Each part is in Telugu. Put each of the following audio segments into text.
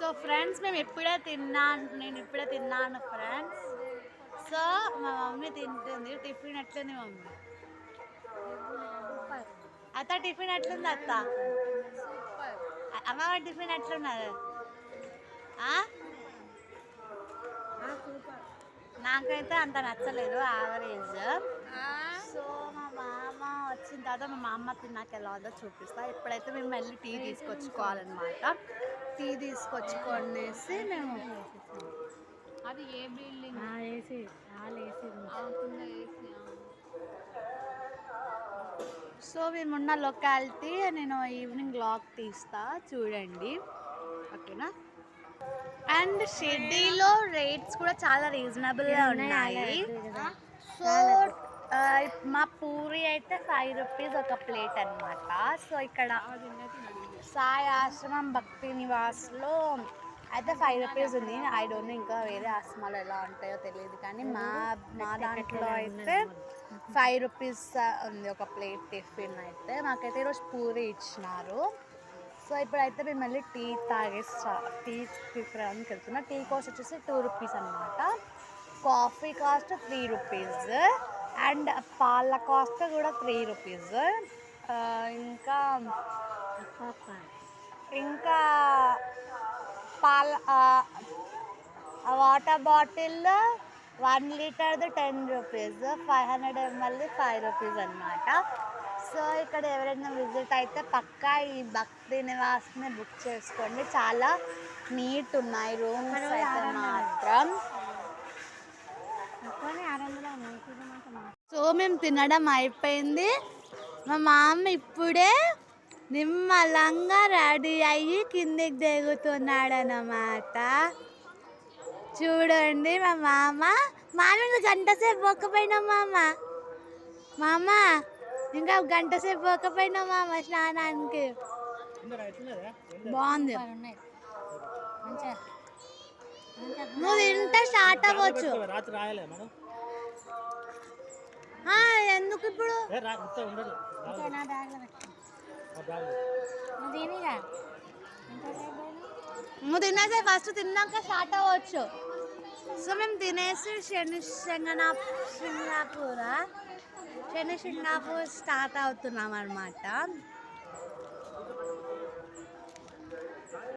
సో ఫ్రెండ్స్ నేను ఇప్పుడే తిన్నాను ఫ్రెండ్స్. సో మా మమ్మీ తింటుంది. టిఫిన్ ఎట్లుంది మమ్మీ? అత్త టిఫిన్ ఎట్లుంది అత్త? అమ్మ టిఫిన్ ఎట్లున్నది? నాకైతే అంత నచ్చలేదు, యావరేజ్. సో మా మామ వచ్చిన తర్వాత మా మామ తిన్నాక ఎలా ఉందో చూపిస్తా. ఇప్పుడైతే మేము వెళ్ళి టీ తీసుకొచ్చుకోవాలన్నమాట. టీ తీసుకొచ్చుకొనేసి మేము అది ఏ బిల్డింగ్? ఏసీ సో మేమున్న లొకాలిటీ నేను ఈవినింగ్ వ్లాగ్ తీస్తా, చూడండి ఓకేనా. అండ్ షిర్డీలో రేట్స్ కూడా చాలా రీజనబుల్గా ఉన్నాయి. సో మా పూరి అయితే 5 రూపీస్ ఒక ప్లేట్ అనమాట. సో ఇక్కడ సాయి ఆశ్రమం భక్తి నివాస్లో అయితే 5 రూపీస్ ఉంది. ఐ డోంట్ నో ఇంకా వేరే ఆశ్రమాలు ఎలా ఉంటాయో తెలియదు, కానీ మా దాంట్లో అయితే 5 రూపీస్ ఉంది ఒక ప్లేట్ టిఫిన్. అయితే మాకైతే ఈరోజు పూరి ఇచ్చినారు. సో ఇప్పుడైతే మేము మళ్ళీ టీ తీసుకురావడానికి వెళ్తున్నాం. టీ కాస్ట్ వచ్చేసి 2 రూపీస్ అనమాట. కాఫీ కాస్ట్ 3 రూపీస్ అండ్ పాల కాస్ట్ కూడా 3 రూపీస్. ఇంకా పాల water bottle 1 లీటర్ది 10 rupees, 500 ml 5 rupees అనమాట. సో ఇక్కడ ఎవరైనా విజిట్ అయితే పక్కా ఈ భక్తి నివాస్ని బుక్ చేసుకోండి. చాలా నీట్ ఉన్నాయి రూమ్స్ అయితే మాత్రం. సో మేము తినడం అయిపోయింది. మా మామ ఇప్పుడే నిమ్మలంగా రెడీ అయ్యి కిందికి దిగుతున్నాడు అన్నమాట. చూడండి మా మామ గంట సేపు పోకపోయినా మామ ఇంకా గంట సేపు పోకపోయినా మామ స్నానానికి. బాగుంది. నువ్వు తింటే స్టార్ట్ అవ్వచ్చు. ఎందుకు ఇప్పుడు నువ్వు తినేసే ఫస్ట్, తిన్నాక స్టార్ట్ అవ్వచ్చు. సో మేము తినేసి శని సింగాపూర్ స్టార్ట్ అవుతున్నాం అనమాట.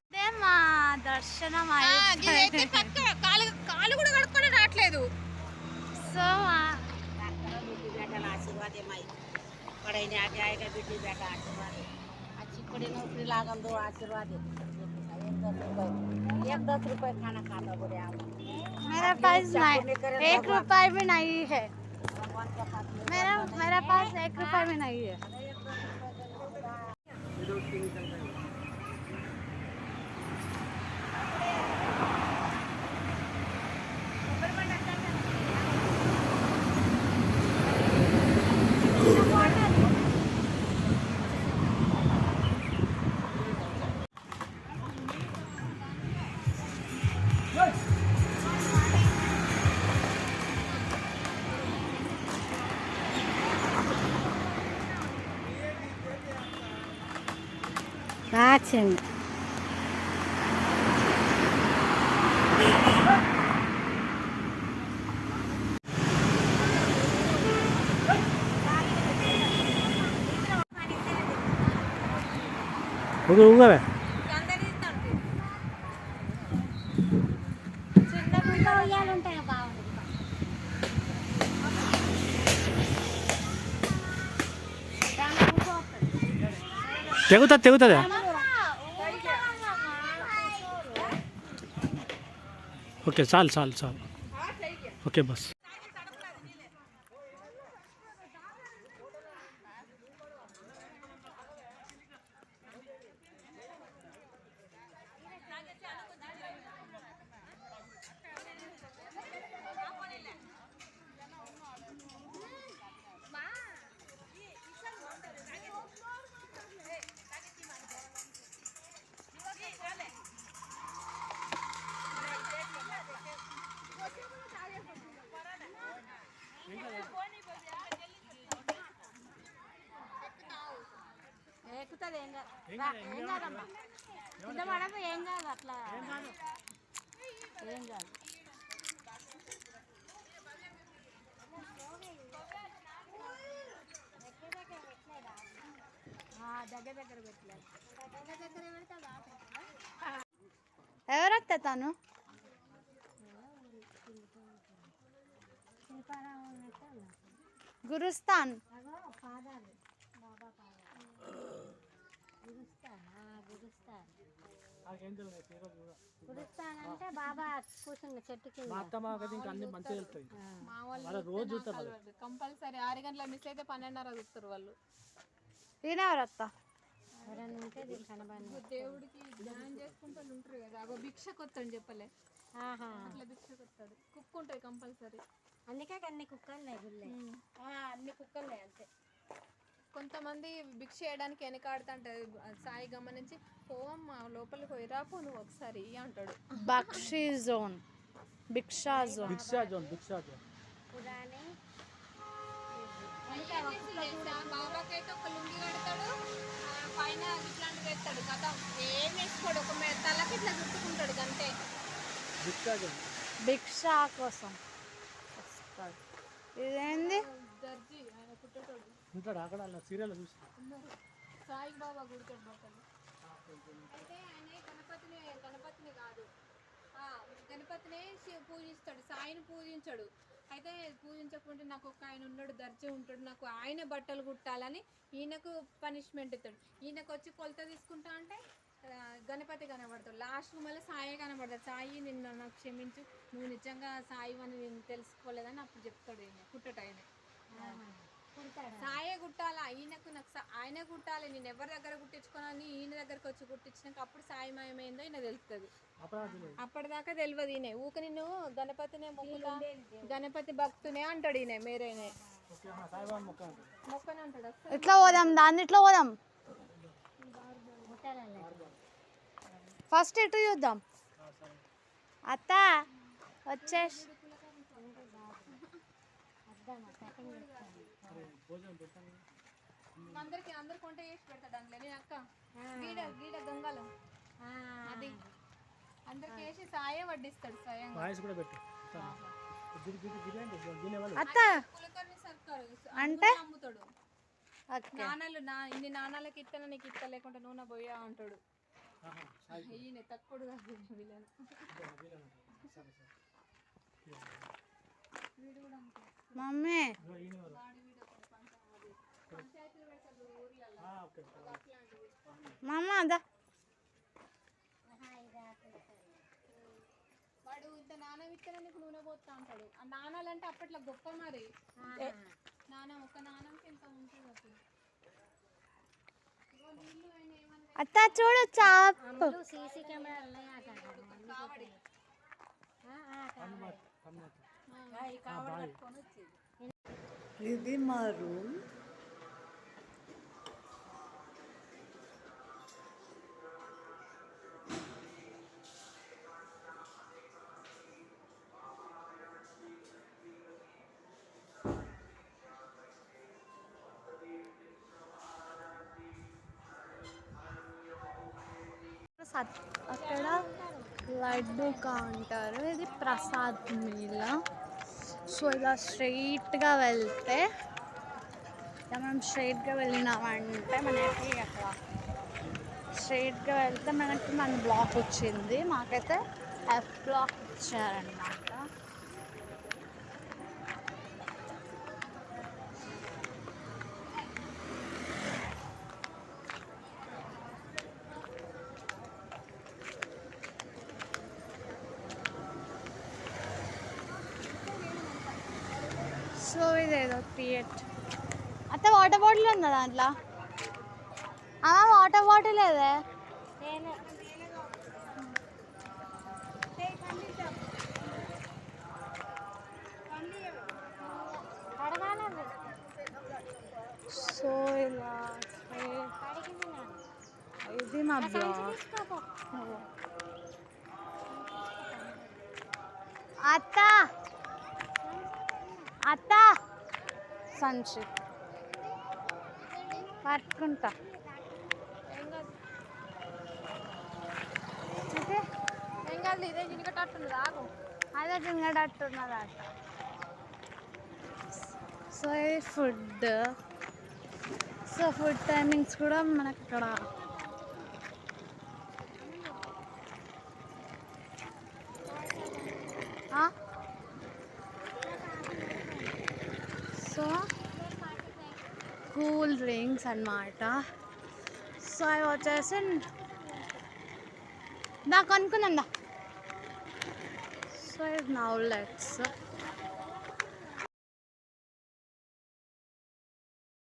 అదే మా దర్శనం కాలు కూడా కడుక్కొని రావట్లేదు. సో आशीर्वाद है माई पढ़ाई ने आगे आएगा बेटी बेटा आशीर्वाद है. अच्छी पढ़ी नौकरी लागल दो आशीर्वाद है. 10 रुपए खाना खाता बोले आप. मेरा पास 1 रुपया भी नहीं है. मेरा पास 1 रुपया भी नहीं है. Action. ఊగవే తెగుతుందా? ఓకే చాలు ఓకే బస్. ఏం కాదమ్మా కింద పడదు ఏం కాదు అట్లా ఏం కాదు దగ్గర దగ్గర పెట్టలేదు ఎవరత్త తను? గురుస్థాన్. గురుస్థాన్ అంటే బాబా కూర్చున్న చెట్టు కింద. మా అత్తమ్మ ఇంకా అన్ని మంచిగా వెళ్తాయి. వాళ్ళ రోజు చూస్తారు కంపల్సరీ 6 గంటల మిస్ అయితే 12:30 చూస్తారు వాళ్ళు. ఈయనెవరత్త? ఎవరైనా ఉంటే దీనికి కనబడి దేవుడికి ధ్యానం చేసుకుంటూ ఉంటారు కదా అగో భిక్షకు వస్తాడు చెప్పలే అట్లా భిక్షకు వస్తాడు కుక్క ఉంటుంది కంపల్సరీ అందుకే అన్ని కుక్కలు లేగులే అన్ని కుక్కలే అంతే కొంతమంది భిక్ష చేయడానికి వెనకాడుతుంటారు సాయి గమనించి పోవమ్మ లోపలికి పోయిరా పో నువ్వు ఒకసారి అంటాడు బక్షీ జోన్, భిక్షా జోన్. భిక్షా జోన్, భిక్షా జోన్. పురాణి బాబాకి అయితే ఒక లుంగి కడతాడు పైన ఇట్లాంటి పెడతాడు కదా ఏం వేసుకోడు ఒక తలకి ఇట్లా చుట్టుకుంటాడు అంతే భిక్షా జోన్. భిక్ష కోసం వస్తాడు. ఇదేంది? దర్జీ ఆయన కుట్టేటోడు ఉంటాడు అక్కడ సీరియల్ చూసి. ఉన్నారు సాయి బాబా కుడతాడు బట్టలు అయితే ఆయన గణపతిని కాదు గణపతిని పూజిస్తాడు సాయిని పూజించాడు అయితే పూజించకుంటే నాకు ఒక ఆయన ఉన్నాడు దర్జీ ఉంటాడు నాకు ఆయన బట్టలు కుట్టాలని ఈయనకు పనిష్మెంట్ ఇస్తాడు ఈయనకు వచ్చి కొలత తీసుకుంటా అంటే గణపతి కనబడతాడు లాస్ట్కు మళ్ళీ సాయి కనబడతాడు సాయి నిన్ను నాకు క్షమించు నువ్వు నిజంగా సాయి అని నేను తెలుసుకోలేదని అప్పుడు చెప్తాడు ఈయన కుట్టట ఆయన సాయే కుట్టాలా ఈయనకు నాకు ఆయనే కుట్టాలి నేను ఎవరి దగ్గర కుట్టించుకోనని ఈయన దగ్గరకు వచ్చి కుట్టించినాక అప్పుడు సాయి మయమైందో ఈయన తెలుస్తుంది అప్పటిదాకా తెలియదు ఈయన ఊక నిన్ను గణపతినే మొక్కుతా గణపతి భక్తునే అంటాడు ఈయన మీరేనే మొక్కనే అంటాడు ఇట్లా పోదాం, దాన్ని ఇట్లా పోదాం. ఫస్ట్ ఇటు చూద్దాం. అత్త వచ్చేసి అందరికి వంట చేసి పెడతాడు అందులో నేను అక్క గీడ గంగాలో అది అందరికి వేసి సాయే వడ్డిస్తాడు స్వయంగా అత్త కులకర్ణి సర్కారు అంటే అమ్ముతాడు ఓకే. నాణాలు ఇన్ని నాణాలకి ఇస్తాను నీకు ఇస్తా లేకుంటే నూనె పోయా అంటాడు ఈయన తక్కువ కాదు వీళ్ళని మమ్మీ మమ్మ అదా వాడు ఇంత నాణం ఇస్తాను నీకు నూనె పోతా అంటాడు ఆ నాణాలు అంటే అప్పట్లో గొప్ప మరి నాణం ఒక నాణంకి ఎంత ఉంటుంది అప్పుడు అత్త చూడు చాప్. సీసీ కెమెరాలు ఇది మా రూమ్. అక్కడ లడ్డు కౌంటర్, ఇది ప్రసాద్ మీల. సో ఇలా స్ట్రైట్గా వెళ్తే మనం స్ట్రైట్గా వెళ్ళినామంటే మనకి అక్కడ స్ట్రైట్గా వెళ్తే మనకి మన బ్లాక్ వచ్చింది. మాకైతే ఎఫ్ బ్లాక్ ఇచ్చారన్నమాట. సో ఇదేదో థియేటర్. అత్త వాటర్ బాటిల్ ఉందా దాంట్లో? వాటర్ బాటిల్ లేదే. సో ఇలా ఇది మా బ్లాగ్. అత్త అత్త సంచి పట్టుకుంటా. తల్లి ఇదే జినికట్టుంది రాగు. అదే తినగట్టున్నదట. సో ఇది ఫుడ్. సో ఫుడ్ టైమింగ్స్ కూడా మనకు ఇక్కడ సో కూల్ డ్రింక్స్ అన్నమాట. సో అవి వచ్చేసి దా కొనుక్కుందా. So now let's